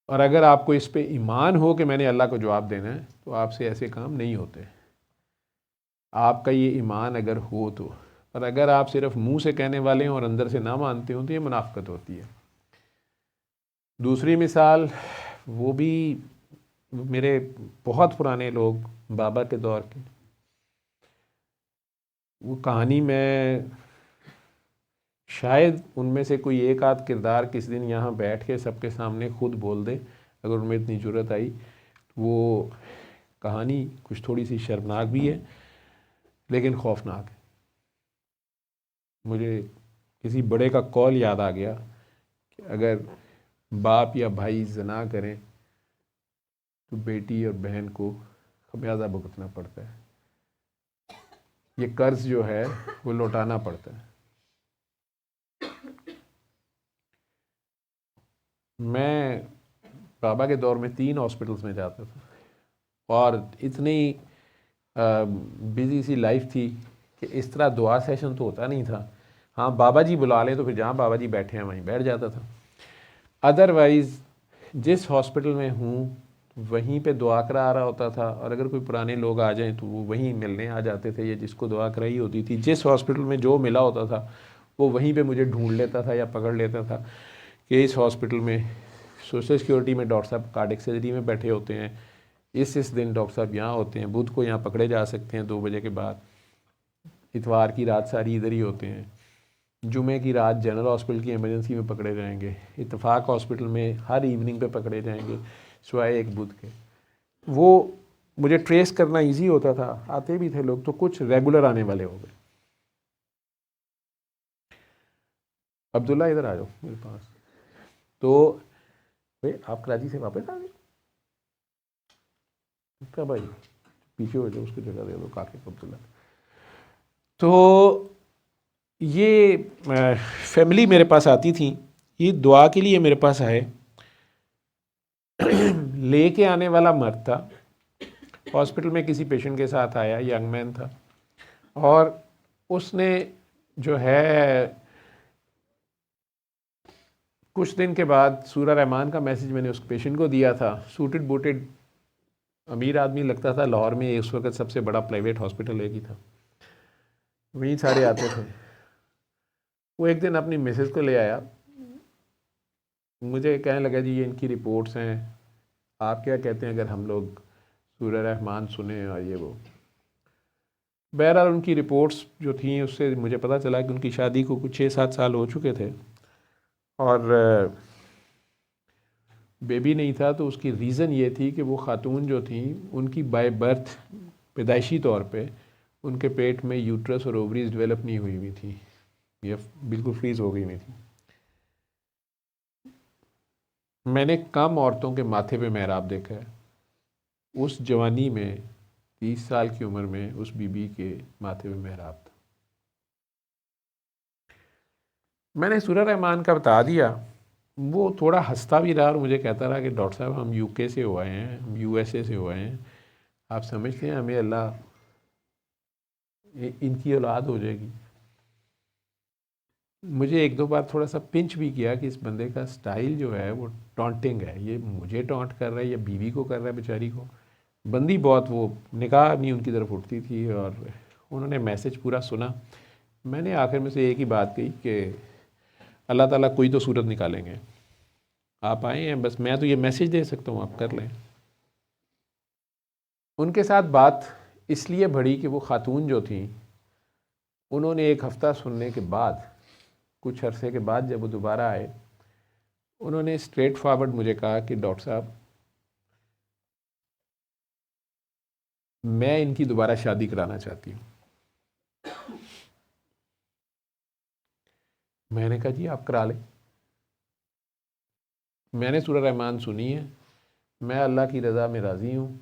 और अगर आपको इस पे ईमान हो कि मैंने अल्लाह को जवाब देना है तो आपसे ऐसे काम नहीं होते। आपका ये ईमान अगर हो तो। पर अगर आप सिर्फ मुंह से कहने वाले हैं और अंदर से ना मानते हो तो ये मुनाफिकत होती है। दूसरी मिसाल, वो भी मेरे बहुत पुराने लोग, बाबा के दौर के, वो कहानी में शायद उनमें से कोई एक आध किरदार किस दिन यहाँ बैठ के सबके सामने खुद बोल दे, अगर उनमें इतनी ज़रूरत आई। वो कहानी कुछ थोड़ी सी शर्मनाक भी है लेकिन खौफनाक है। मुझे किसी बड़े का कॉल याद आ गया कि अगर बाप या भाई ज़ना करें तो बेटी और बहन को खमियाजा भुगतना पड़ता है। ये कर्ज जो है वो लौटाना पड़ता है। मैं बाबा के दौर में 3 हॉस्पिटल्स में जाता था और इतनी बिजी सी लाइफ थी कि इस तरह दुआ सेशन तो होता नहीं था। हाँ, बाबा जी बुला लें तो फिर जहाँ बाबा जी बैठे हैं वहीं बैठ जाता था। अदरवाइज़ जिस हॉस्पिटल में हूँ वहीं पे दुआ करा आ रहा होता था, और अगर कोई पुराने लोग आ जाएं तो वो वहीं मिलने आ जाते थे, या जिसको दुआ कराई होती थी जिस हॉस्पिटल में जो मिला होता था वो वहीं पे मुझे ढूंढ लेता था या पकड़ लेता था कि इस हॉस्पिटल में सोशल सिक्योरिटी में डॉक्टर साहब कार्डियक सर्जरी में बैठे होते हैं, इस दिन डॉक्टर साहब यहाँ होते हैं, बुध को यहाँ पकड़े जा सकते हैं 2 बजे के बाद, इतवार की रात सारी इधर ही होते हैं, जुमे की रात जनरल हॉस्पिटल की इमरजेंसी में पकड़े जाएंगे, इत्तेफाक हॉस्पिटल में हर इवनिंग पे पकड़े जाएंगे सिवाय एक बुध के। वो मुझे ट्रेस करना इजी होता था, आते भी थे लोग तो कुछ रेगुलर आने वाले हो गए। अब्दुल्ला इधर आ जाओ मेरे पास। तो भाई आप कराची से वापस आ गए? क्या भाई पीछे हो जाओ, उसको जगह दे दो काके को अब्दुल्ला। तो ये फैमिली मेरे पास आती थी, ये दुआ के लिए मेरे पास आए। लेके आने वाला मर्द था, हॉस्पिटल में किसी पेशेंट के साथ आया, यंग मैन था, और उसने जो है कुछ दिन के बाद सूरा रहमान का मैसेज मैंने उस पेशेंट को दिया था। सूटेड बूटेड अमीर आदमी लगता था, लाहौर में उस वक्त सबसे बड़ा प्राइवेट हॉस्पिटल एक ही था, वहीं सारे आते थे। वो एक दिन अपनी मिसेस को ले आया, मुझे कहने लगा जी ये इनकी रिपोर्ट्स हैं, आप क्या कहते हैं अगर हम लोग सूरह रहमान सुने और ये वो। बहरहाल उनकी रिपोर्ट्स जो थी उससे मुझे पता चला कि उनकी शादी को कुछ 6-7 साल हो चुके थे और बेबी नहीं था। तो उसकी रीज़न ये थी कि वो ख़ातून जो थी उनकी बाय बर्थ पैदाइशी तौर पे उनके पेट में यूट्रस और ओवरीज डेवलप नहीं हुई हुई थी, ये बिल्कुल फ्रीज़ हो गई हुई थी। मैंने कम औरतों के माथे पे मेहराब देखा है, उस जवानी में 30 साल की उम्र में उस बीबी के माथे पे मेहराब था। मैंने सूरह रहमान का बता दिया, वो थोड़ा हंसता भी रहा और मुझे कहता रहा कि डॉक्टर साहब हम यूके से हुए हैं, हम यूएसए से हुए हैं, आप समझते हैं हमें अल्लाह इनकी औलाद हो जाएगी। मुझे 1-2 बार थोड़ा सा पिंच भी किया कि इस बंदे का स्टाइल जो है वो टॉन्टिंग है, ये मुझे टॉन्ट कर रहा है या बीवी को कर रहा है बेचारी को। बंदी बहुत, वो निगाह नहीं उनकी तरफ उठती थी और उन्होंने मैसेज पूरा सुना। मैंने आखिर में से एक ही बात कही कि अल्लाह ताला कोई तो सूरत निकालेंगे, आप आए हैं बस, मैं तो ये मैसेज दे सकता हूँ, आप कर लें। उनके साथ बात इसलिए बढ़ी कि वो खातून जो थी उन्होंने 1 हफ़्ता सुनने के बाद, कुछ अरसे के बाद जब वो दोबारा आए, उन्होंने स्ट्रेट फॉरवर्ड मुझे कहा कि डॉक्टर साहब मैं इनकी दोबारा शादी कराना चाहती हूँ। मैंने कहा जी आप करा लें, मैंने सूरह रहमान सुनी है, मैं अल्लाह की रज़ा में राज़ी हूँ,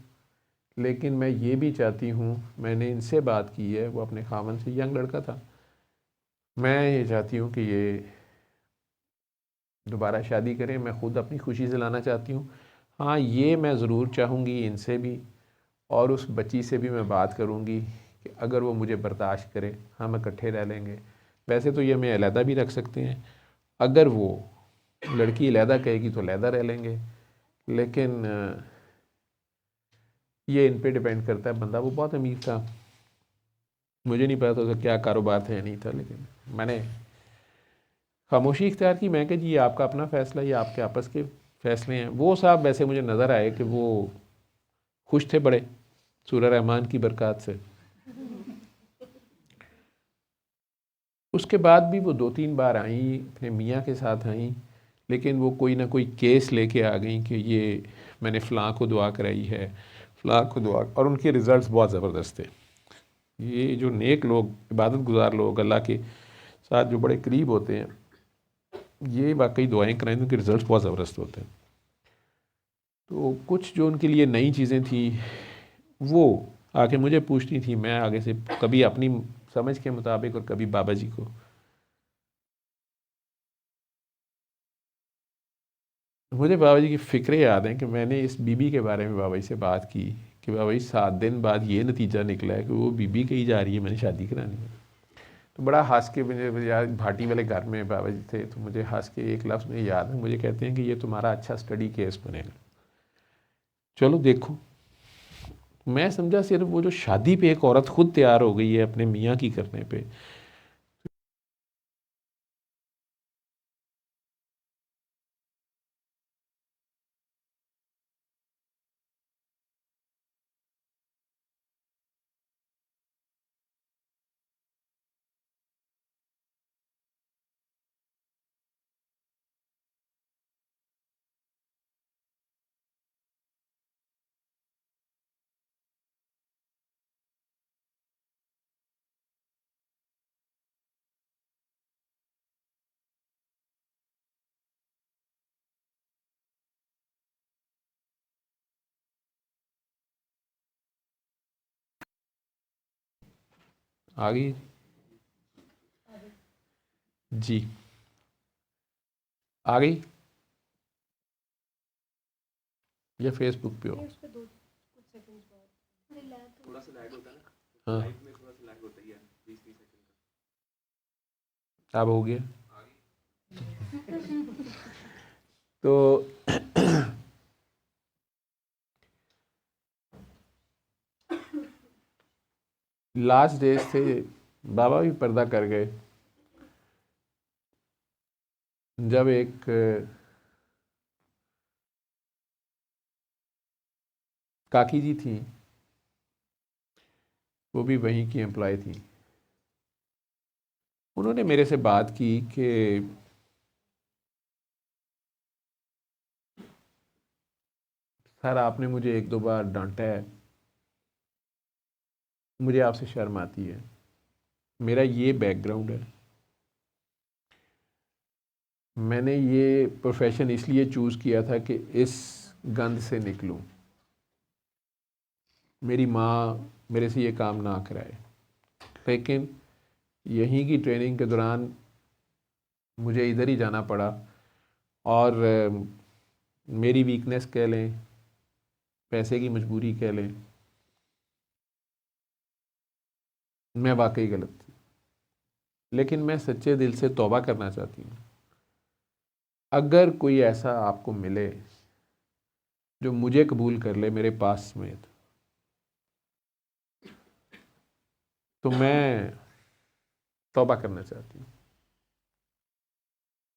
लेकिन मैं ये भी चाहती हूँ, मैंने इनसे बात की है, वो अपने खामन से, यंग लड़का था, मैं ये चाहती हूँ कि ये दोबारा शादी करें, मैं ख़ुद अपनी खुशी से लाना चाहती हूँ। हाँ, ये मैं ज़रूर चाहूँगी इनसे भी और उस बच्ची से भी मैं बात करूँगी कि अगर वो मुझे बर्दाश्त करे हम इकट्ठे रह लेंगे। वैसे तो ये हमें अलहदा भी रख सकते हैं, अगर वो लड़की अलहदा कहेगी तो अलहदा रह लेंगे, लेकिन ये इन पे डिपेंड करता है। बंदा वो बहुत अमीर था, मुझे नहीं पता था उसका क्या कारोबार था या नहीं था, लेकिन मैंने खामोशी इख्तियार की। मैं कि जी ये आपका अपना फ़ैसला, ये आपके आपस के फ़ैसले हैं। वो साहब वैसे मुझे नज़र आए कि वो खुश थे बड़े, सूरह रहमान की बरक़ात से। उसके बाद भी वो 2-3 बार आई, अपने मियाँ के साथ आई, लेकिन वो कोई ना कोई केस लेके आ गई कि ये मैंने फ़लाँ को दुआ कराई है, फ़लाँ को दुआ, और उनके रिज़ल्ट्स बहुत ज़बरदस्त थे। ये जो नेक लोग, इबादत गुज़ार लोग, अल्लाह के साथ जो बड़े करीब होते हैं, ये वाकई दुआएं कराएं, उनके रिज़ल्ट्स बहुत ज़बरदस्त होते हैं। तो कुछ जो उनके लिए नई चीज़ें थी वो आके मुझे पूछती थी, मैं आगे से कभी अपनी समझ के मुताबिक और कभी बाबा जी को। मुझे बाबा जी की फ़िक्रें याद हैं कि मैंने इस बीबी के बारे में बाबा जी से बात की कि बाबा जी 7 दिन बाद ये नतीजा निकला है कि वो बीबी कही जा रही है, मैंने शादी करानी है। तो बड़ा हंस के, मुझे याद, भाटी वाले घर में बाबा जी थे, तो मुझे हंस के एक लफ्ज़ में याद है, मुझे कहते हैं कि ये तुम्हारा अच्छा स्टडी केस बनेगा, चलो देखो। मैं समझा सिर्फ वो जो शादी पे एक औरत खुद तैयार हो गई है अपने मियाँ की करने पे। आ गई जी, आ गई या फेसबुक पे हो? हाँ अब हो गया। तो लास्ट डेज थे, बाबा भी पर्दा कर गए जब एक काकी जी थी, वो भी वहीं की एम्प्लॉय थी। उन्होंने मेरे से बात की कि सर आपने मुझे 1-2 बार डांटा है, मुझे आपसे शर्म आती है, मेरा ये बैकग्राउंड है, मैंने ये प्रोफेशन इसलिए चूज़ किया था कि इस गंद से निकलूं, मेरी माँ मेरे से ये काम ना कराए। लेकिन यहीं की ट्रेनिंग के दौरान मुझे इधर ही जाना पड़ा, और मेरी वीकनेस कह लें, पैसे की मजबूरी कह लें, मैं वाकई गलत थी। लेकिन मैं सच्चे दिल से तौबा करना चाहती हूँ। अगर कोई ऐसा आपको मिले जो मुझे कबूल कर ले मेरे पास समेत, तो मैं तौबा करना चाहती हूँ।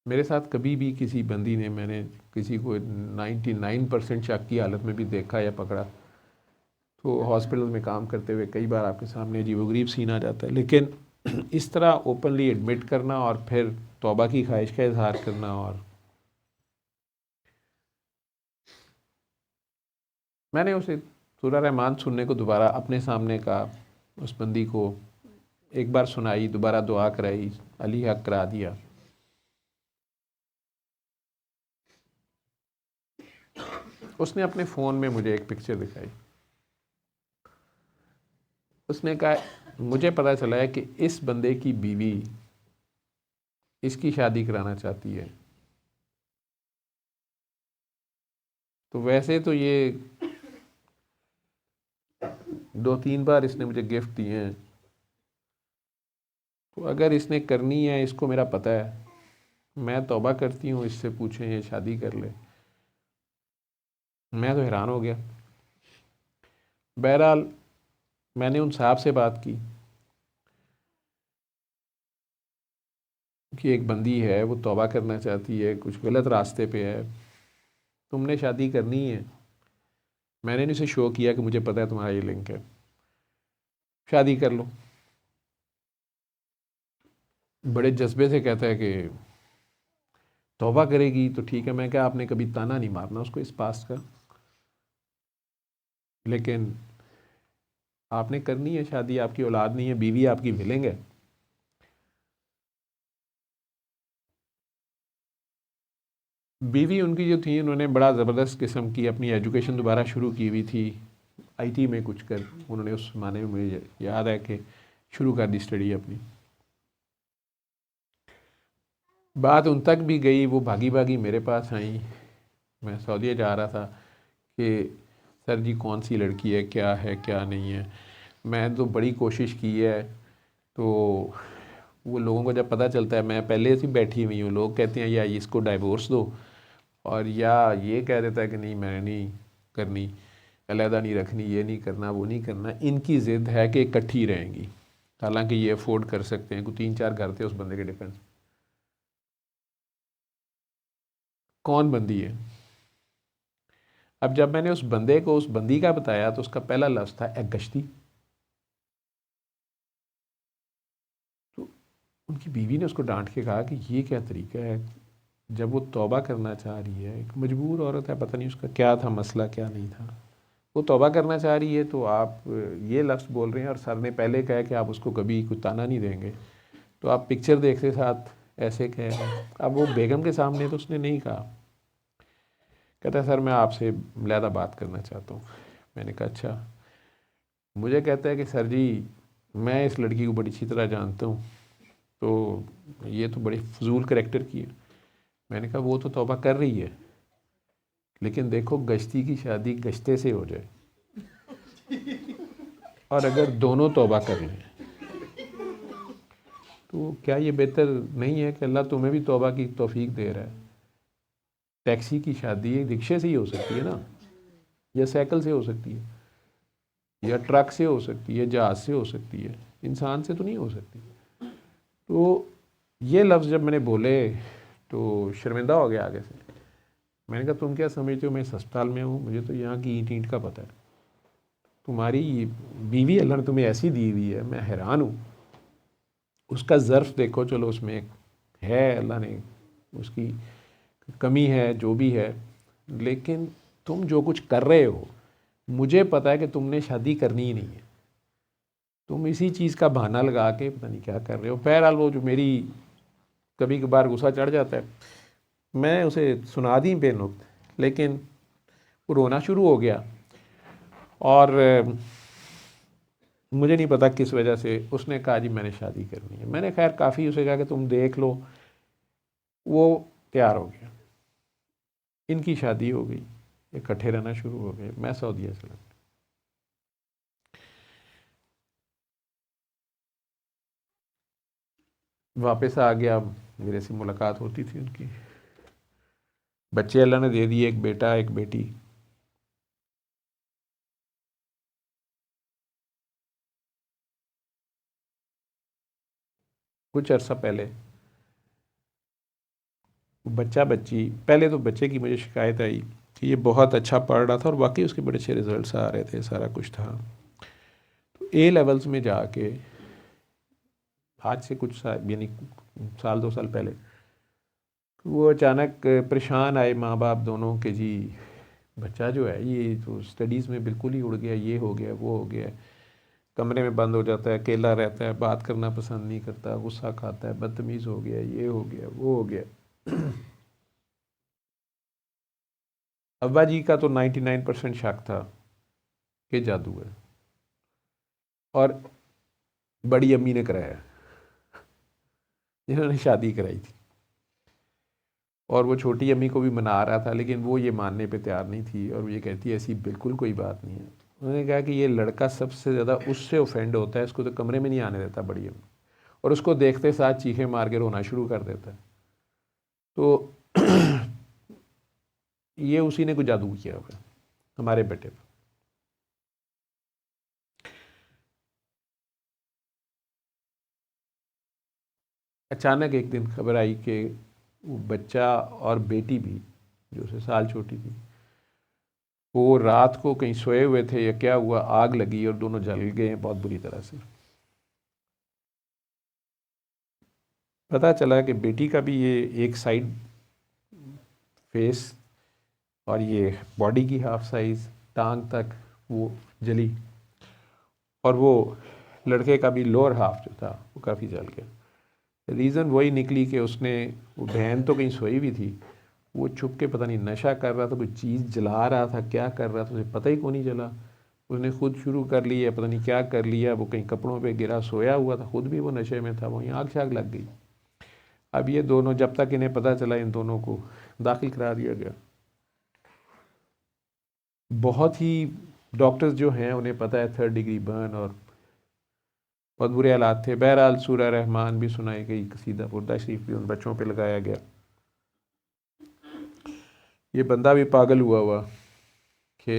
मेरे साथ कभी भी किसी बंदी ने, मैंने किसी को 99% शक की हालत में भी देखा या पकड़ा, तो हॉस्पिटल में काम करते हुए कई बार आपके सामने अजीबोगरीब सीन आ जाता है। लेकिन इस तरह ओपनली एडमिट करना और फिर तौबा की ख्वाहिश का इजहार करना, और मैंने उसे सूरह रहमान सुनने को दोबारा अपने सामने का उस बंदी को एक बार सुनाई, दोबारा दुआ कराई, अली हक करा दिया। उसने अपने फ़ोन में मुझे एक पिक्चर दिखाई, उसने कहा मुझे पता चला है कि इस बंदे की बीवी इसकी शादी कराना चाहती है। तो वैसे तो ये 2-3 बार इसने मुझे गिफ्ट दिए हैं, तो अगर इसने करनी है, इसको मेरा पता है, मैं तौबा करती हूँ, इससे पूछें ये शादी कर ले। मैं तो हैरान हो गया। बहरहाल मैंने उन साहब से बात की कि एक बंदी है, वो तौबा करना चाहती है, कुछ गलत रास्ते पे है, तुमने शादी करनी है। मैंने उसे शो किया कि मुझे पता है तुम्हारा ये लिंक है, शादी कर लो। बड़े जज्बे से कहता है कि तौबा करेगी तो ठीक है। मैं क्या, आपने कभी ताना नहीं मारना उसको इस पास्ट का, लेकिन आपने करनी है शादी, आपकी औलाद नहीं है, बीवी आपकी विलेंग है। बीवी उनकी जो थी, उन्होंने बड़ा ज़बरदस्त किस्म की अपनी एजुकेशन दोबारा शुरू की हुई थी, आईटी में कुछ कर उन्होंने उस ज़माने में, मुझे याद है कि शुरू कर दी स्टडी अपनी। बात उन तक भी गई, वो भागी भागी मेरे पास आई। मैं सऊदीया जा रहा था कि सर जी कौन सी लड़की है, क्या नहीं है। मैं तो बड़ी कोशिश की है, तो वो लोगों को जब पता चलता है मैं पहले से बैठी हुई हूँ, लोग कहते हैं या इसको डाइवोर्स दो, और या ये कह देता है कि नहीं मैंने नहीं करनी, अलहदा नहीं रखनी, ये नहीं करना, वो नहीं करना। इनकी ज़िद है कि इकट्ठी रहेंगी, हालांकि ये अफोर्ड कर सकते हैं। कुछ 3-4 घर थे उस बंदे के डिफेंस। कौन बंदी है? अब जब मैंने उस बंदे को उस बंदी का बताया तो उसका पहला लफ्ज़ था ए गश्ती। तो उनकी बीवी ने उसको डांट के कहा कि ये क्या तरीका है, जब वो तौबा करना चाह रही है, एक मजबूर औरत है, पता नहीं उसका क्या था मसला, क्या नहीं था, वो तौबा करना चाह रही है, तो आप ये लफ्ज़ बोल रहे हैं। और सर ने पहले कहा कि आप उसको कभी कुछ ताना नहीं देंगे, तो आप पिक्चर देखते साथ ऐसे कह रहे हैं। अब वो बेगम के सामने तो उसने नहीं कहा। कहता है सर मैं आपसे अलहदा बात करना चाहता हूँ। मैंने कहा अच्छा। मुझे कहता है कि सर जी मैं इस लड़की को बड़ी अच्छी तरह जानता हूँ, तो ये तो बड़ी फजूल करैक्टर की है। मैंने कहा वो तो तौबा कर रही है, लेकिन देखो गश्ती की शादी गश्ते से हो जाए, और अगर दोनों तौबा कर लें तो क्या ये बेहतर नहीं है कि अल्लाह तुम्हें भी तौबा की तौफीक दे रहा है। टैक्सी की शादी रिक्शे से ही हो सकती है ना, या साइकिल से हो सकती है, या ट्रक से हो सकती है, जहाज़ से हो सकती है, इंसान से तो नहीं हो सकती। तो ये लफ्ज़ जब मैंने बोले तो शर्मिंदा हो गया आगे से। मैंने कहा तुम क्या समझते हो मैं इस अस्पताल में हूँ, मुझे तो यहाँ की ईंट ईंट का पता है। तुम्हारी बीवी अल्लाह ने तुम्हें ऐसी दी हुई है, मैं हैरान हूँ। उसका ज़र्फ़ देखो, चलो उसमें है, अल्लाह ने उसकी कमी है जो भी है, लेकिन तुम जो कुछ कर रहे हो, मुझे पता है कि तुमने शादी करनी ही नहीं है। तुम इसी चीज़ का बहाना लगा के पता नहीं क्या कर रहे हो। बहरहाल वो जो मेरी कभी कभार गुस्सा चढ़ जाता है, मैं उसे सुना दी बेनुक्त, लेकिन वो रोना शुरू हो गया। और मुझे नहीं पता किस वजह से उसने कहा जी मैंने शादी करनी है। मैंने खैर काफ़ी उसे कहा कि तुम देख लो। वो तैयार हो गया, इनकी शादी हो गई, इकट्ठे रहना शुरू हो गए। मैं सऊदीया चला गया। वापस आ गया, मेरे से मुलाकात होती थी उनकी। बच्चे अल्लाह ने दे दिए, एक बेटा एक बेटी। कुछ अरसा पहले बच्चा बच्ची, पहले तो बच्चे की मुझे शिकायत आई कि ये बहुत अच्छा पढ़ रहा था और वाकई उसके बड़े अच्छे रिजल्ट्स आ रहे थे, सारा कुछ था। तो ए लेवल्स में जाके आज से कुछ साल यानी साल 2 साल पहले वो अचानक परेशान आए माँ बाप दोनों के जी बच्चा जो है ये तो स्टडीज़ में बिल्कुल ही उड़ गया, ये हो गया वो हो गया, कमरे में बंद हो जाता है, अकेला रहता है, बात करना पसंद नहीं करता, गुस्सा खाता है, बदतमीज़ हो गया, ये हो गया वो हो गया। अब्बा जी का तो 99% शक था कि जादू है, और बड़ी अम्मी ने कराया जिन्होंने शादी कराई थी। और वो छोटी अम्मी को भी मना रहा था, लेकिन वो ये मानने पे तैयार नहीं थी, और वो ये कहती है ऐसी बिल्कुल कोई बात नहीं है। उन्होंने कहा कि ये लड़का सबसे ज़्यादा उससे ऑफेंड होता है, इसको तो कमरे में नहीं आने देता बड़ी अम्मी, और उसको देखते साथ चीखें मार के रोना शुरू कर देता है। तो ये उसी ने कुछ जादू किया होगा। हमारे बेटे पर। अचानक एक दिन खबर आई कि वो बच्चा और बेटी भी, जो उससे साल छोटी थी, वो रात को कहीं सोए हुए थे या क्या हुआ, आग लगी और दोनों जल गए बहुत बुरी तरह से। पता चला कि बेटी का भी ये एक साइड फेस और ये बॉडी की हाफ साइज टांग तक वो जली, और वो लड़के का भी लोअर हाफ जो था वो काफ़ी जल गया। रीज़न वही निकली कि उसने, वो बहन तो कहीं सोई भी थी, वो छुप के पता नहीं नशा कर रहा था, कोई चीज़ जला रहा था, क्या कर रहा था उसे पता ही को नहीं चला। उसने खुद शुरू कर लिया, पता नहीं क्या कर लिया, वो कहीं कपड़ों पे गिरा, सोया हुआ था, खुद भी वो नशे में था, वहीं आग शाग लग गई। अब ये दोनों, जब तक इन्हें पता चला, इन दोनों को दाखिल करा दिया गया। बहुत ही, डॉक्टर्स जो हैं उन्हें पता है 3rd डिग्री बर्न और बहुत बुरे हालात थे। बहरहाल सूरह रहमान भी सुनाई गई, कसीदा बुर्दा शरीफ भी उन बच्चों पे लगाया गया। ये बंदा भी पागल हुआ कि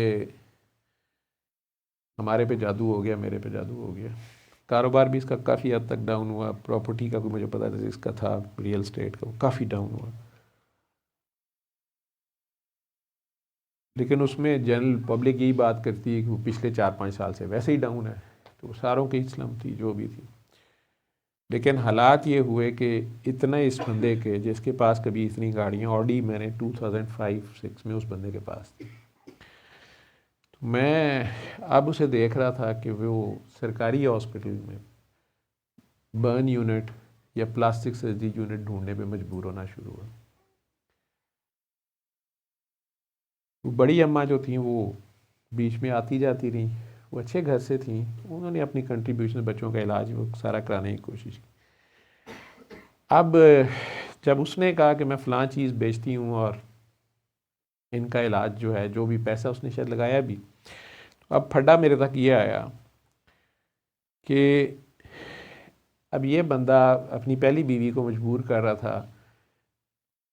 हमारे पे जादू हो गया, मेरे पे जादू हो गया। कारोबार भी इसका काफ़ी हद तक डाउन हुआ। प्रॉपर्टी का कोई मुझे पता नहीं इसका था, रियल स्टेट का, वो काफ़ी डाउन हुआ। लेकिन उसमें जनरल पब्लिक यही बात करती है कि वो पिछले 4-5 साल से वैसे ही डाउन है, तो वो सारों की इस्लम थी जो भी थी। लेकिन हालात ये हुए कि इतना इस बंदे के, जिसके पास कभी इतनी गाड़ियाँ, ऑडी मैंने 2005-6 में उस बंदे के पास थी, तो मैं अब उसे देख रहा था कि वो सरकारी हॉस्पिटल में बर्न यूनिट या प्लास्टिक सर्जरी यूनिट ढूंढने पे मजबूर होना शुरू हुआ। वो बड़ी अम्मा जो थी वो बीच में आती जाती रहीं, वो अच्छे घर से थी, उन्होंने अपनी कंट्रीब्यूशन बच्चों का इलाज वो सारा कराने की कोशिश की। अब जब उसने कहा कि मैं फ़लाँ चीज़ बेचती हूँ और इनका इलाज जो है, जो भी पैसा उसने शायद लगाया भी, तो अब फड्डा मेरे तक ये आया कि अब ये बंदा अपनी पहली बीवी को मजबूर कर रहा था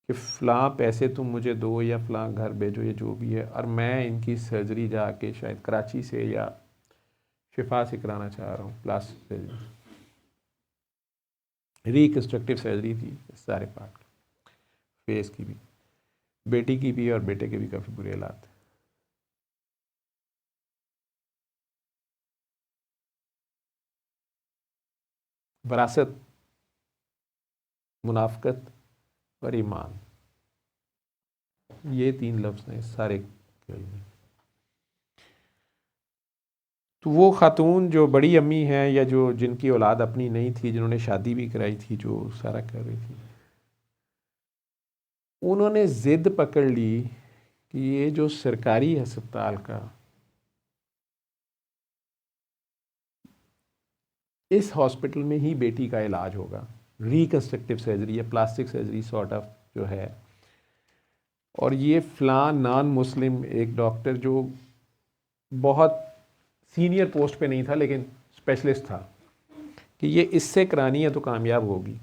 कि फ़लाँ पैसे तुम मुझे दो या फ़लाँ घर भेजो या जो भी है, और मैं इनकी सर्जरी जाके शायद कराची से या शिफा से कराना चाह रहा हूँ, प्लास्टिक सर्जरी, रिकन्स्ट्रक्टिव सर्जरी थी सारे पार्ट, फेस की भी, बेटी की भी और बेटे के भी काफ़ी बुरे हालात। वरासत, मुनाफ़कत और ईमान, ये 3 लफ्ज़ हैं सारे खेल में। तो वो ख़ातून जो बड़ी अम्मी हैं या जो जिनकी औलाद अपनी नहीं थी, जिन्होंने शादी भी कराई थी, जो सारा कर रही थी, उन्होंने ज़िद पकड़ ली कि ये जो सरकारी अस्पताल का, इस हॉस्पिटल में ही बेटी का इलाज होगा, रिकन्स्ट्रक्टिव सर्जरी या प्लास्टिक सर्जरी सॉर्ट ऑफ जो है। और ये फ़लाँ नॉन मुस्लिम एक डॉक्टर जो बहुत सीनियर पोस्ट पे नहीं था लेकिन स्पेशलिस्ट था, कि ये इससे करानी है तो कामयाब होगी।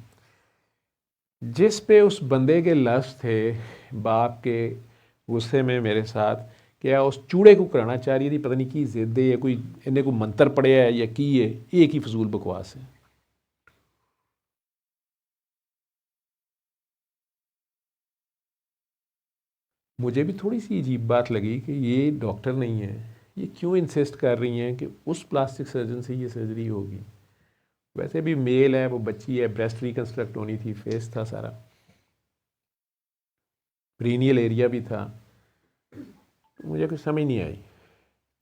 जिस पे उस बंदे के लफ्ज़ थे बाप के गुस्से में मेरे साथ, क्या उस चूड़े को कराना चाह रही थी, पता नहीं की जिद है या कोई इन्हें कोई मंत्र पड़े है या की है, एक ही फजूल बकवास है। मुझे भी थोड़ी सी अजीब बात लगी कि ये डॉक्टर नहीं है, ये क्यों इंसिस्ट कर रही हैं कि उस प्लास्टिक सर्जन से ये सर्जरी होगी। वैसे भी मेल है, वो बच्ची है, ब्रेस्ट रिकन्स्ट्रक्ट होनी थी, फेस था सारा, प्रीनियल एरिया भी था, तो मुझे कुछ समझ नहीं आई।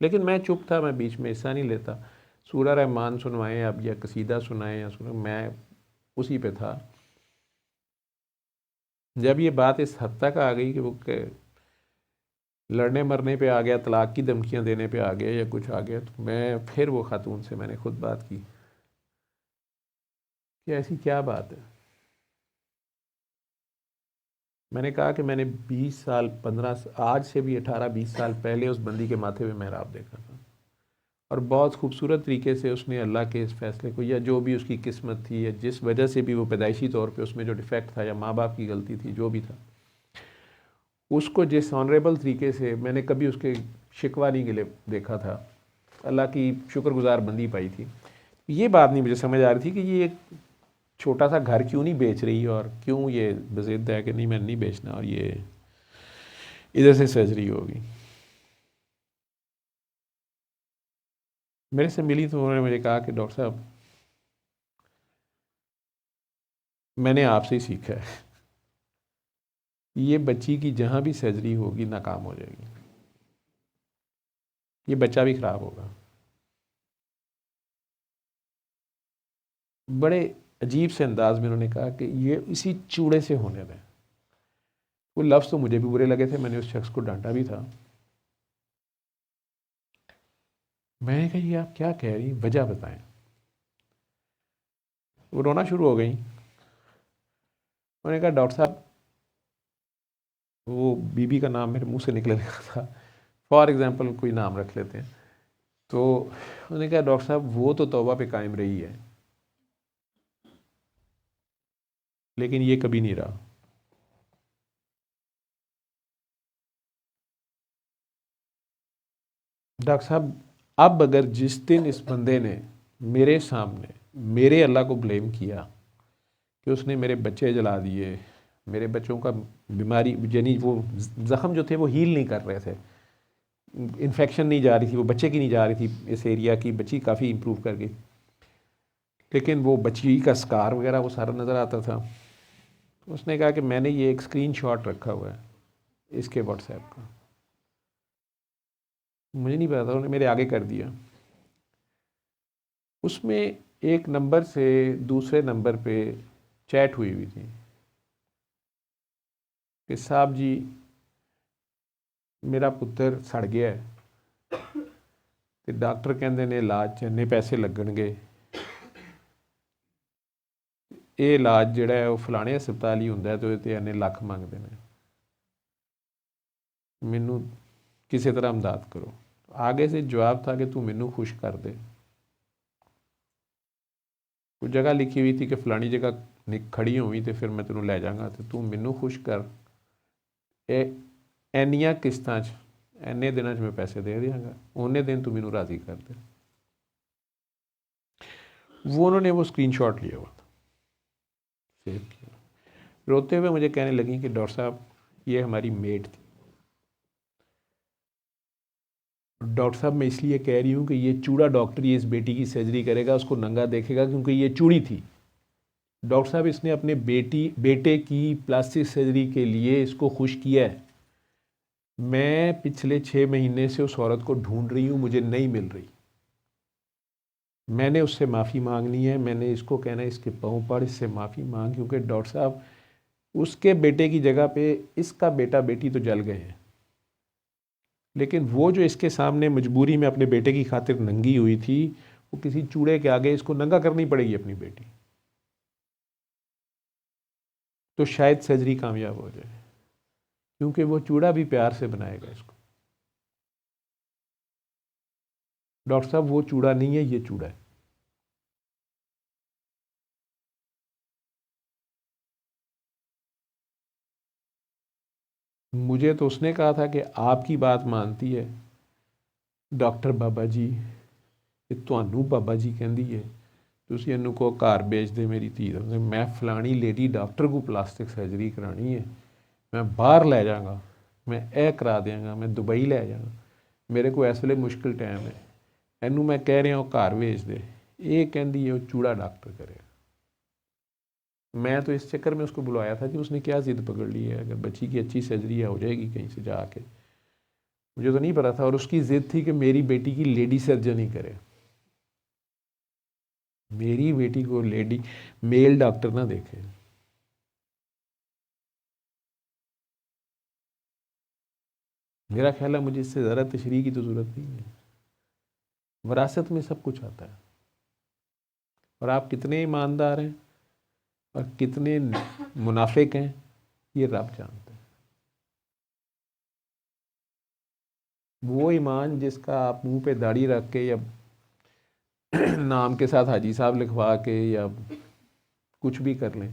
लेकिन मैं चुप था, मैं बीच में हिस्सा नहीं लेता। सूरह रहमान सुनवाएं अब या कसीदा सुनाएं या सुना, मैं उसी पे था। जब ये बात इस हद तक आ गई कि वो लड़ने मरने पे आ गया, तलाक की धमकियां देने पे आ गया या कुछ आ गया, तो मैं फिर वो खातून से मैंने खुद बात की कि ऐसी क्या बात है। मैंने कहा कि मैंने 20 साल 15, आज से भी 18-20 साल पहले उस बंदी के माथे पे मेहराब देखा था, और बहुत खूबसूरत तरीके से उसने अल्लाह के इस फैसले को, या जो भी उसकी किस्मत थी या जिस वजह से भी वो पैदाइशी तौर पे उसमें जो डिफेक्ट था या माँ बाप की गलती थी, जो भी था, उसको जिस ऑनरेबल तरीके से मैंने कभी उसके शिकवा नहीं गिले देखा था, अल्लाह की शुक्रगुजार बंदी पाई थी। ये बात नहीं मुझे समझ आ रही थी कि ये एक छोटा सा घर क्यों नहीं बेच रही और क्यों ये बज़िद है कि नहीं मैंने नहीं बेचना, और ये इधर से सर्जरी होगी। मेरे से मिली तो उन्होंने मुझे कहा कि डॉक्टर साहब मैंने आपसे ही सीखा है, ये बच्ची की जहाँ भी सर्जरी होगी नाकाम हो जाएगी, ये बच्चा भी ख़राब होगा। बड़े अजीब से अंदाज में उन्होंने कहा कि ये इसी चूड़े से होने दें। वो लफ्ज़ तो मुझे भी बुरे लगे थे, मैंने उस शख्स को डांटा भी था। मैंने कहा ये आप क्या कह रही, वजह बताएं। वो रोना शुरू हो गई। उन्होंने कहा डॉक्टर साहब, वो बीबी का नाम मेरे मुंह से निकलने लगा था, फॉर एग्ज़ाम्पल कोई नाम रख लेते हैं, तो उन्होंने कहा डॉक्टर साहब वो तो तौबा पे कायम रही है, लेकिन ये कभी नहीं रहा। डॉक्टर साहब अब अगर जिस दिन इस बंदे ने मेरे सामने मेरे अल्लाह को ब्लेम किया कि उसने मेरे बच्चे जला दिए, मेरे बच्चों का बीमारी यानी वो ज़ख़म जो थे वो हील नहीं कर रहे थे, इन्फेक्शन नहीं जा रही थी, वो बच्चे की नहीं जा रही थी, इस एरिया की बच्ची काफ़ी इम्प्रूव कर गई, लेकिन वो बच्ची का स्कार वगैरह वो सारा नज़र आता था। उसने कहा कि मैंने ये एक स्क्रीनशॉट रखा हुआ है इसके व्हाट्सएप का, मुझे नहीं पता था, उन्होंने मेरे आगे कर दिया। उसमें एक नंबर से दूसरे नंबर पे चैट हुई हुई थी कि साहब जी मेरा पुत्र सड़ गया है ਤੇ डॉक्टर कहते ने इलाज 'ਚ ਇੰਨੇ पैसे लगणगे, ये इलाज ਜਿਹੜਾ है वो फलाने हस्पताल ही ਹੁੰਦਾ तो ये ਇੰਨੇ ਲੱਖ ਮੰਗਦੇ ਨੇ, मैनू किसी तरह इमदाद करो। आगे से जवाब था कि तू मैनू खुश कर दे। कुछ जगह लिखी हुई थी कि फलानी जगह खड़ी हुई तो फिर मैं तेनू लै जाऊँगा, तो तू मैनू खुश कर, एनिया किस्तां इन्ने दिनों मैं पैसे दे देंगा, उन्ने दिन तू मैनू राज़ी कर दे। वो उन्होंने वो स्क्रीनशॉट लिया हुआ था, सेव किया। रोते हुए मुझे कहने लगी कि डॉक्टर साहब ये हमारी मेट थी। डॉक्टर साहब मैं इसलिए कह रही हूँ कि ये चूड़ा डॉक्टर ये इस बेटी की सर्जरी करेगा, उसको नंगा देखेगा क्योंकि ये चूड़ी थी। डॉक्टर साहब इसने अपने बेटे की प्लास्टिक सर्जरी के लिए इसको खुश किया है। मैं पिछले 6 महीने से उस औरत को ढूंढ रही हूँ, मुझे नहीं मिल रही। मैंने उससे माफ़ी मांगनी है, मैंने इसको कहना है इसके पाँव पड़, इससे माफ़ी मांग, क्योंकि डॉक्टर साहब उसके बेटे की जगह पे इसका बेटा बेटी तो जल गए हैं, लेकिन वो जो इसके सामने मजबूरी में अपने बेटे की खातिर नंगी हुई थी, वो किसी चूड़े के आगे इसको नंगा करनी पड़ेगी अपनी बेटी, तो शायद सर्जरी कामयाब हो जाए, क्योंकि वो चूड़ा भी प्यार से बनाएगा इसको। डॉक्टर साहब वो चूड़ा नहीं है, ये चूड़ा है। मुझे तो उसने कहा था कि आपकी बात मानती है डॉक्टर बाबा जी, कि ਤੁਹਾਨੂੰ बाबा जी कहती है ਤੁਸੀਂ ਇਹਨੂੰ ਕੋ ਘਰ बेच दे मेरी धी ਦਾ। मैं फलानी लेडी डॉक्टर को प्लास्टिक सर्जरी करानी है, मैं बाहर लै जाऊँगा, मैं यह करा देंगा, मैं दुबई लै जाऊँगा, मेरे को इस वे मुश्किल टाइम है, इनू मैं कह रहा वो घर बेच दे, ये कहती है वो चूड़ा डॉक्टर करे। मैं तो इस चक्कर में उसको बुलाया था कि उसने क्या ज़िद पकड़ ली है, अगर बच्ची की अच्छी सर्जरी हो जाएगी कहीं से जाके, मुझे तो नहीं पता था। और उसकी ज़िद थी कि मेरी बेटी की लेडी सर्जन ही करे, मेरी बेटी को लेडी मेल डॉक्टर ना देखे। मेरा ख्याल है मुझे इससे ज़्यादा तशरीह की तो ज़रूरत नहीं है, विरासत में सब कुछ आता है, और आप कितने ईमानदार हैं और कितने मुनाफिक हैं ये रब जानते हैं। वो ईमान जिसका आप मुंह पे दाढ़ी रख के या नाम के साथ हाजी साहब लिखवा के या कुछ भी कर लें,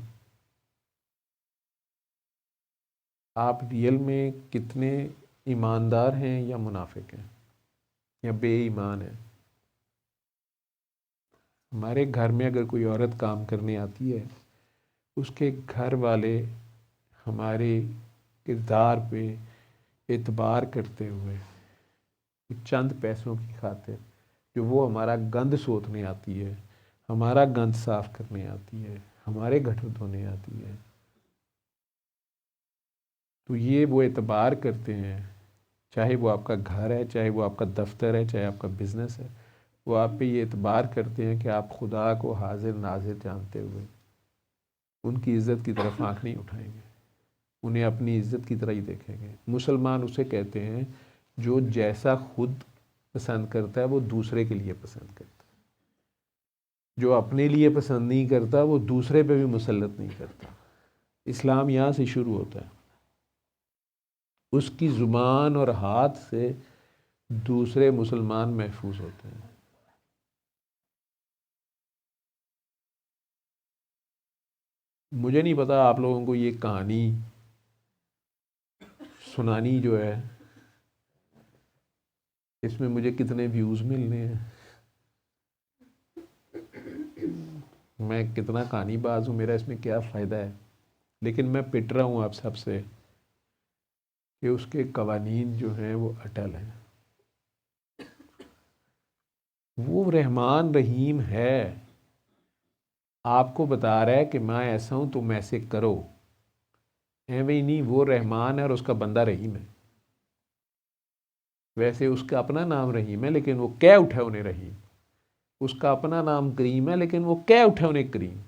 आप रियल में कितने ईमानदार हैं या मुनाफिक हैं या बेईमान हैं। हमारे घर में अगर कोई औरत काम करने आती है, उसके घर वाले हमारे किरदार पे एतबार करते हुए चंद पैसों की खातिर जो वो हमारा गंद सोतने आती है, हमारा गंद साफ करने आती है, हमारे गटर धोने आती है, तो ये वो एतबार करते हैं, चाहे वो आपका घर है, चाहे वो आपका दफ्तर है, चाहे आपका बिज़नेस है, वो आप पे ये एतबार करते हैं कि आप खुदा को हाजिर नाजिर जानते हुए उनकी इज़्ज़त की तरफ आँख नहीं उठाएंगे, उन्हें अपनी इज़्ज़त की तरह ही देखेंगे। मुसलमान उसे कहते हैं जो जैसा खुद पसंद करता है वो दूसरे के लिए पसंद करता है, जो अपने लिए पसंद नहीं करता वो दूसरे पे भी मुसल्लत नहीं करता। इस्लाम यहाँ से शुरू होता है, उसकी ज़ुबान और हाथ से दूसरे मुसलमान महफूज होते हैं। मुझे नहीं पता आप लोगों को ये कहानी सुनानी जो है इसमें मुझे कितने व्यूज़ मिलने हैं, मैं कितना कहानीबाज हूँ, मेरा इसमें क्या फ़ायदा है। लेकिन मैं पिट रहा हूँ आप सबसे कि उसके कवानीन जो हैं वो अटल हैं। वो रहमान रहीम है, आपको बता रहा है कि मैं ऐसा हूँ तुम ऐसे करो, एवं ही नहीं, वो रहमान है और उसका बंदा रहीम है। वैसे उसका अपना नाम रहीम है लेकिन वो कह उठा उन्हें रहीम, उसका अपना नाम करीम है लेकिन वो कह उठा उन्हें करीम,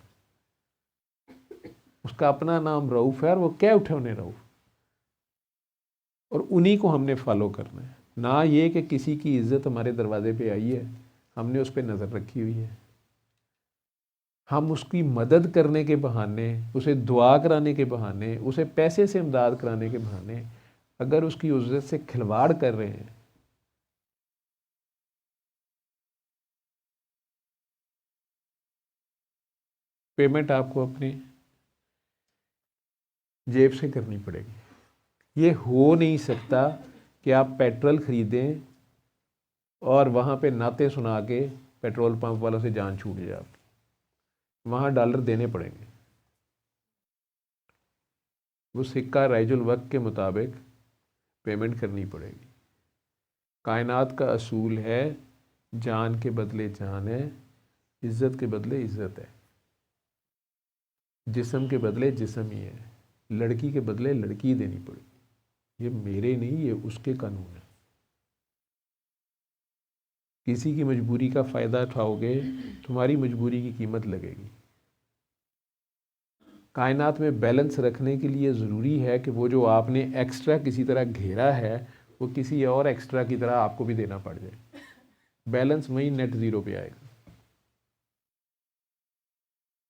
उसका अपना नाम रऊफ़ है और वो कह उठे उन्हें रऊफ़। और उन्हीं को हमने फॉलो करना है, ना ये कि किसी की इज़्ज़त हमारे दरवाजे पे आई है हमने उस पर नज़र रखी हुई है, हम उसकी मदद करने के बहाने, उसे दुआ कराने के बहाने, उसे पैसे से इमदाद कराने के बहाने अगर उसकी इज़्ज़त से खिलवाड़ कर रहे हैं, पेमेंट आपको अपनी जेब से करनी पड़ेगी। ये हो नहीं सकता कि आप पेट्रोल ख़रीदें और वहाँ पे नाते सुना के पेट्रोल पंप वालों से जान छूट जाए आपकी, वहाँ डॉलर देने पड़ेंगे। वो सिक्का राइजुल वक्त के मुताबिक पेमेंट करनी पड़ेगी। कायनात का असूल है जान के बदले जान है, इज़्ज़त के बदले इज़्ज़त है, जिस्म के बदले जिस्म ही है, लड़की के बदले लड़की देनी पड़ेगी। ये मेरे नहीं, ये उसके कानून है। किसी की मजबूरी का फ़ायदा उठाओगे तुम्हारी मजबूरी की कीमत लगेगी। कायनात में बैलेंस रखने के लिए ज़रूरी है कि वो जो आपने एक्स्ट्रा किसी तरह घेरा है वो किसी और एक्स्ट्रा की तरह आपको भी देना पड़ जाए, बैलेंस वहीं नेट ज़ीरो पे आएगा।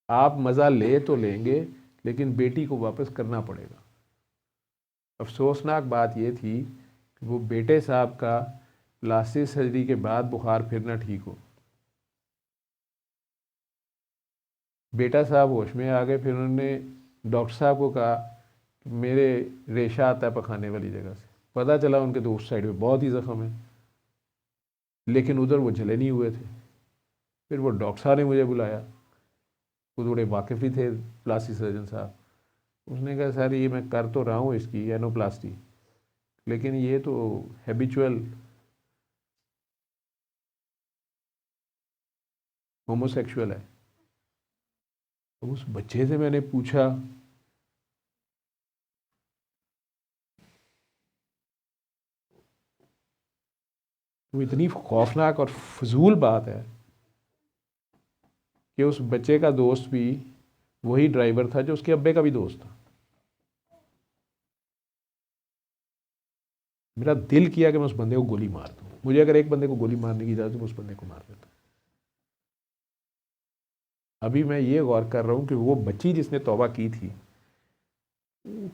आप मज़ा ले तो लेंगे लेकिन बेटी को वापस करना पड़ेगा। अफसोसनाक बात यह थी कि वो बेटे साहब का प्लास्टिक सर्जरी के बाद बुखार फिर ना ठीक हो, बेटा साहब होश में आ गए, फिर उन्होंने डॉक्टर साहब को कहा कि मेरे रेशा आता है पखाने वाली जगह से, पता चला उनके तो उस साइड में बहुत ही ज़ख्म है लेकिन उधर वो जले नहीं हुए थे। फिर वो डॉक्टर साहब ने मुझे बुलाया, वो थोड़े वाकिफ़ ही थे प्लास्टिक सर्जन साहब, उसने कहा सर ये मैं कर तो रहा हूँ इसकी एनोप्लास्टी, लेकिन ये तो हैबिचुअल होमोसेक्सुअल है। उस बच्चे से मैंने पूछा वो इतनी खौफनाक और फजूल बात है कि उस बच्चे का दोस्त भी वही ड्राइवर था जो उसके अब्बे का भी दोस्त था। मेरा दिल किया कि मैं उस बंदे को गोली मार दूँ, मुझे अगर एक बंदे को गोली मारने की इजाज़त तो उस बंदे को मार देता। अभी मैं ये गौर कर रहा हूँ कि वो बच्ची जिसने तौबा की थी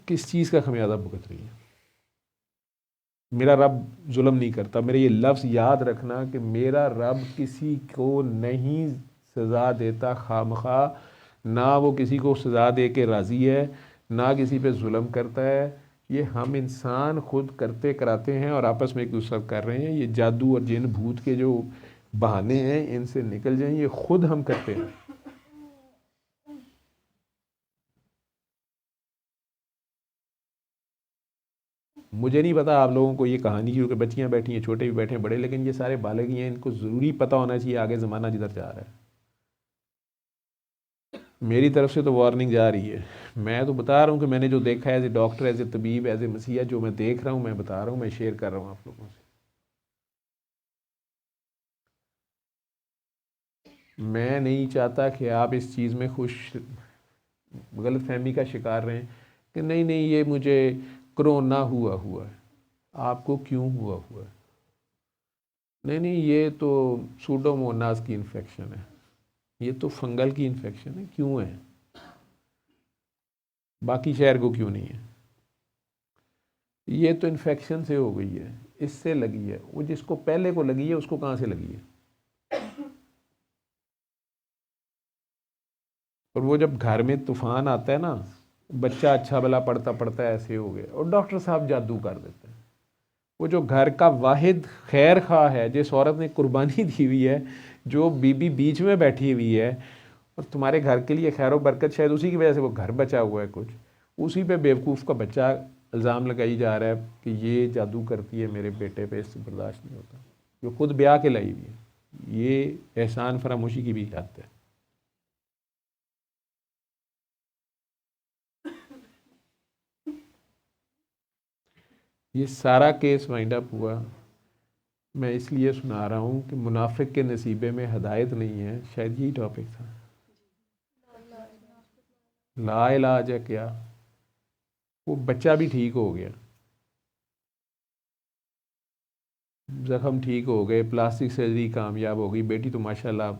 किस चीज़ का खमियाजा भुगत रही है। मेरा रब जुल्म नहीं करता, मेरे ये लफ्ज़ याद रखना कि मेरा रब किसी को नहीं सज़ा देता खामखा, ना वो किसी को सज़ा दे के राज़ी है, ना किसी पे जुल्म करता है, ये हम इंसान खुद करते कराते हैं और आपस में एक दूसरा कर रहे हैं। ये जादू और जिन भूत के जो बहाने हैं इनसे निकल जाएं, ये खुद हम करते हैं। मुझे नहीं पता आप लोगों को ये कहानी, क्योंकि बच्चियां बैठी हैं, छोटे भी बैठे हैं, बड़े, लेकिन ये सारे बालक ही हैं, इनको ज़रूरी पता होना चाहिए आगे ज़माना जिधर जा रहा है। मेरी तरफ से तो वार्निंग जा रही है। मैं तो बता रहा हूँ कि मैंने जो देखा है as a doctor, as a तबीब, एज ए मसीहा, जो मैं देख रहा हूँ मैं बता रहा हूँ, मैं शेयर कर रहा हूँ आप लोगों से। मैं नहीं चाहता कि आप इस चीज़ में खुश गलत फहमी का शिकार रहें कि नहीं नहीं ये मुझे कोरोना हुआ हुआ है। आपको क्यों हुआ हुआ है? नहीं नहीं ये तो सूडोमोनास की इन्फेक्शन है, ये तो फंगल की इन्फेक्शन है। क्यों है? बाकी शहर को क्यों नहीं है? ये तो इन्फेक्शन से हो गई है, इससे लगी है। वो जिसको पहले को लगी है उसको कहाँ से लगी है? और वो जब घर में तूफान आता है ना, बच्चा अच्छा भला पढ़ता पढ़ता ऐसे हो गया और डॉक्टर साहब जादू कर देते हैं। वो जो घर का वाहिद खैर खा है, जिस औरत ने कुर्बानी दी हुई है, जो बीबी बीच में बैठी हुई है और तुम्हारे घर के लिए खैर बरकत, शायद उसी की वजह से वो घर बचा हुआ है कुछ, उसी पे बेवकूफ़ का बच्चा इल्ज़ाम लगाई जा रहा है कि ये जादू करती है मेरे बेटे पे, इससे बर्दाश्त नहीं होता। जो खुद ब्याह के लाई हुई है, ये एहसान फरामोशी की भी हद है। ये सारा केस वाइंड अप हुआ, मैं इसलिए सुना रहा हूँ कि मुनाफिक के नसीबे में हदायत नहीं है, शायद यही टॉपिक था। ला इलाज है क्या? वो बच्चा भी ठीक हो गया, ज़ख्म ठीक हो गए, प्लास्टिक सर्जरी कामयाब हो गई, बेटी तो माशाल्लाह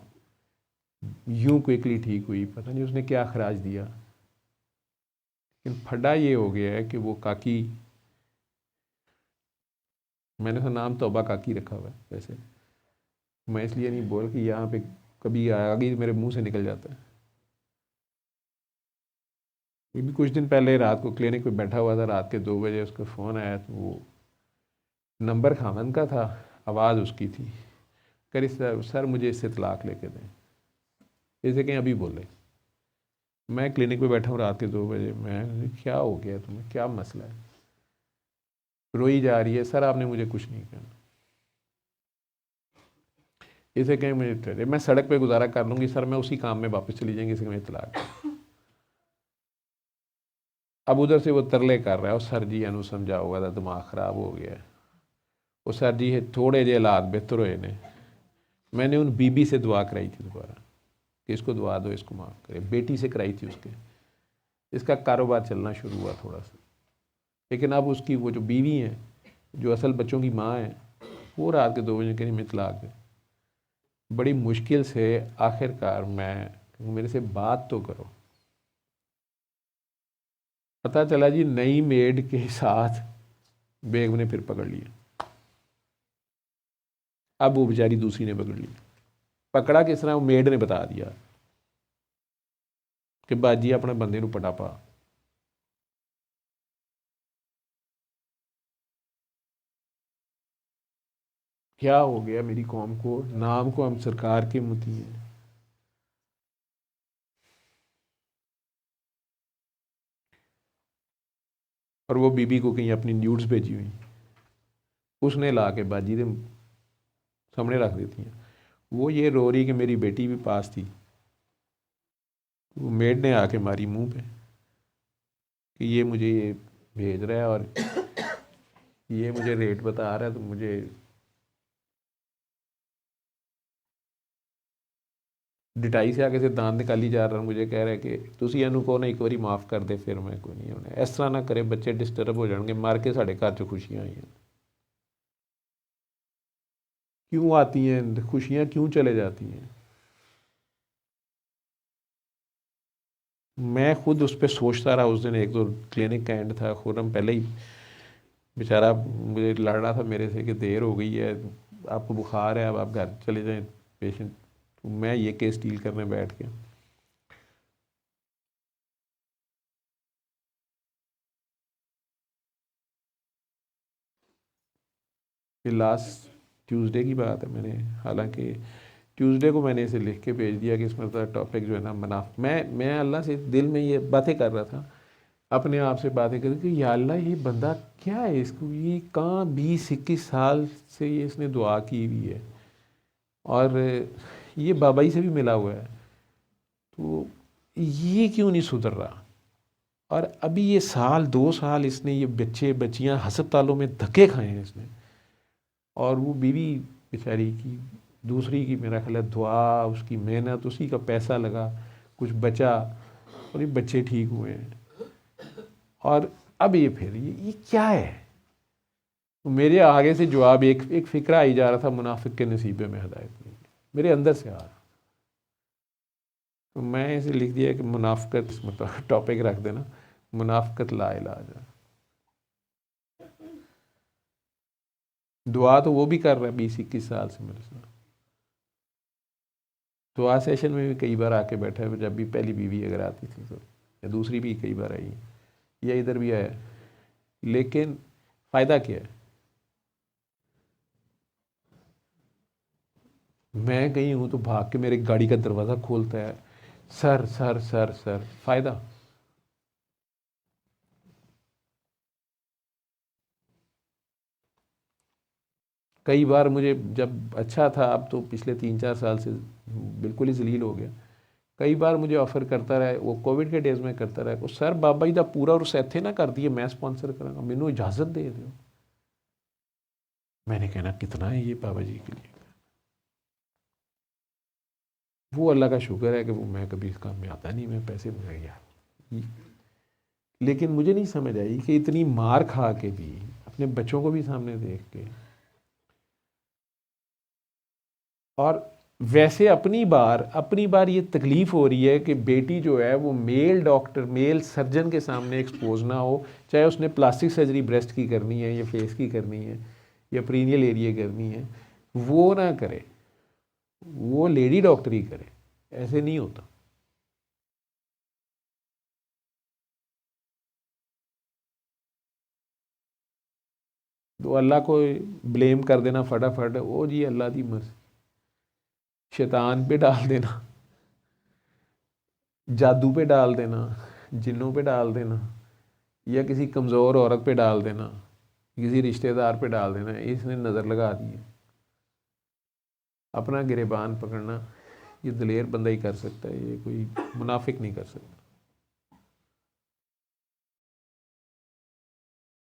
यूं क्विकली ठीक हुई, पता नहीं उसने क्या खराज दिया। लेकिन फड्डा ये हो गया है कि वो काकी, मैंने उसका नाम तौबा काकी रखा हुआ है वैसे, मैं इसलिए नहीं बोल कि यहाँ पे कभी आगे मेरे मुंह से निकल जाता है। ये भी कुछ दिन पहले रात को क्लिनिक पे बैठा हुआ था, रात के 2 बजे उसका फ़ोन आया, तो वो नंबर खामन का था, आवाज़ उसकी थी। कह रही सर मुझे इससे तलाक लेके दें, जैसे कहीं अभी बोले। मैं क्लिनिक पे बैठा हूँ रात के 2 बजे, मैं क्या हो गया तुम्हें, क्या मसला है? रोई जा रही है, सर आपने मुझे कुछ नहीं कहना। इसे कहीं मुझे ठहरे, मैं सड़क पे गुजारा कर लूँगी सर, मैं उसी काम में वापस चली जाएंगी, इसे कहीं तलाक। अब उधर से वो तरले कर रहा है और सर जी एनू समझा हुआ था, दिमाग ख़राब हो गया है। वो सर जी थोड़े जे हालात बेहतर हुए ने, मैंने उन बीबी से दुआ कराई थी दोबारा कि इसको दुआ दो, इसको माफ़ करे। बेटी से कराई थी उसके, इसका कारोबार चलना शुरू हुआ थोड़ा सा। लेकिन अब उसकी वो जो बीवी हैं, जो असल बच्चों की माँ है, वो रात के 2 बजे कहीं मैं तलाक है। बड़ी मुश्किल से आखिरकार मैं, मेरे से बात तो करो। पता चला जी नई मेड के साथ बेगम ने फिर पकड़ लिया। अब वो बेचारी दूसरी ने पकड़ लिया। पकड़ा किस तरह? वो मेड ने बता दिया कि बाजी अपने बंदे नूं पटापा। क्या हो गया मेरी कौम को? नाम को हम सरकार के मुती हैं। और वो बीबी को कहीं अपनी न्यूड्स भेजी हुई, उसने ला के बाजी के सामने रख देती हैं। वो ये रो रही कि मेरी बेटी भी पास थी, वो मेड ने आके मारी मुंह पे कि ये मुझे ये भेज रहा है और ये मुझे रेट बता रहा है, तो मुझे डिटाई से आके सिद्धांत निकाली जा रहा है। मुझे कह रहा है कि तुसी इनू को ना एक बारी माफ़ कर दे, फिर मैं कोई नहीं होने। इस तरह ना करे, बच्चे डिस्टर्ब हो जाएंगे, मार के साढ़े घर च खुशियाँ आई हैं। क्यों आती हैं खुशियाँ, क्यों चले जाती हैं? मैं खुद उस पर सोचता रहा उस दिन। एक तो क्लिनिक का एंड था, खुरम पहले ही बेचारा मुझे लड़ रहा था मेरे से कि देर हो गई है, आपको बुखार है, अब आप घर चले जाएं पेशेंट। तो मैं ये केस डील करने बैठ के ये लास्ट ट्यूसडे की बात है। मैंने हालांकि ट्यूसडे को मैंने इसे लिख के भेज दिया कि इसमें तो टॉपिक जो है ना मैं अल्लाह से दिल में ये बातें कर रहा था, अपने आप से बातें कर कि या अल्लाह ये बंदा क्या है, इसको ये कहाँ 20-21 साल से ये इसने दुआ की हुई है और ये बाबा जी से भी मिला हुआ है, तो ये क्यों नहीं सुधर रहा। और अभी ये 1-2 साल इसने ये बच्चे बच्चियां हस्पतालों में धक्के खाए हैं इसने, और वो बीवी बेचारी की दूसरी की मेरा ख्याल है दुआ, उसकी मेहनत, उसी का पैसा लगा, कुछ बचा और ये बच्चे ठीक हुए हैं। और अब ये फिर ये क्या है। तो मेरे आगे से जवाब एक फ़िक्रा आई जा रहा था, मुनाफिक के नसीबे में हिदायत नहीं, मेरे अंदर से आ रहा। तो मैं इसे लिख दिया कि मुनाफिकत, मतलब टॉपिक रख देना, मुनाफिकत ला इलाज है। दुआ तो वो भी कर रहा है 20-21 साल से मेरे साथ, दुआ सेशन में भी कई बार आके बैठा है, जब भी पहली बीवी अगर आती थी तो, या दूसरी भी कई बार आई, या इधर भी आया, लेकिन फ़ायदा क्या है। मैं कहीं हूँ तो भाग के मेरे गाड़ी का दरवाज़ा खोलता है, सर सर सर सर, फ़ायदा। कई बार मुझे जब अच्छा था, अब तो पिछले 3-4 साल से बिल्कुल ही जलील हो गया, कई बार मुझे ऑफ़र करता रहा, वो कोविड के डेज़ में करता रहा, सर बाबा जी का पूरा और सैथे ना कर दिए, मैं स्पॉन्सर करूँगा, मैनू इजाज़त दे दो। मैंने कहना कितना है ये बाबा जी के लिए। वो अल्लाह का शुक्र है कि वो मैं कभी इस काम में आता नहीं, मैं पैसे में गया। लेकिन मुझे नहीं समझ आई कि इतनी मार खा के भी, अपने बच्चों को भी सामने देख के, और वैसे अपनी बार ये तकलीफ़ हो रही है कि बेटी जो है वो मेल डॉक्टर, मेल सर्जन के सामने एक्सपोज ना हो, चाहे उसने प्लास्टिक सर्जरी ब्रेस्ट की करनी है या फेस की करनी है या प्रीनियल एरिया करनी है, वो ना करे, वो लेडी डॉक्टर ही करे। ऐसे नहीं होता। तो अल्लाह को ब्लेम कर देना फटाफट, ओ जी अल्लाह दी मर्ज़ी, शैतान पे डाल देना, जादू पे डाल देना, जिन्नों पे डाल देना, या किसी कमज़ोर औरत पे डाल देना, किसी रिश्तेदार पे डाल देना, इसने नज़र लगा दी है। अपना गिरेबान पकड़ना ये दलेर बंदा ही कर सकता है, ये कोई मुनाफिक नहीं कर सकता।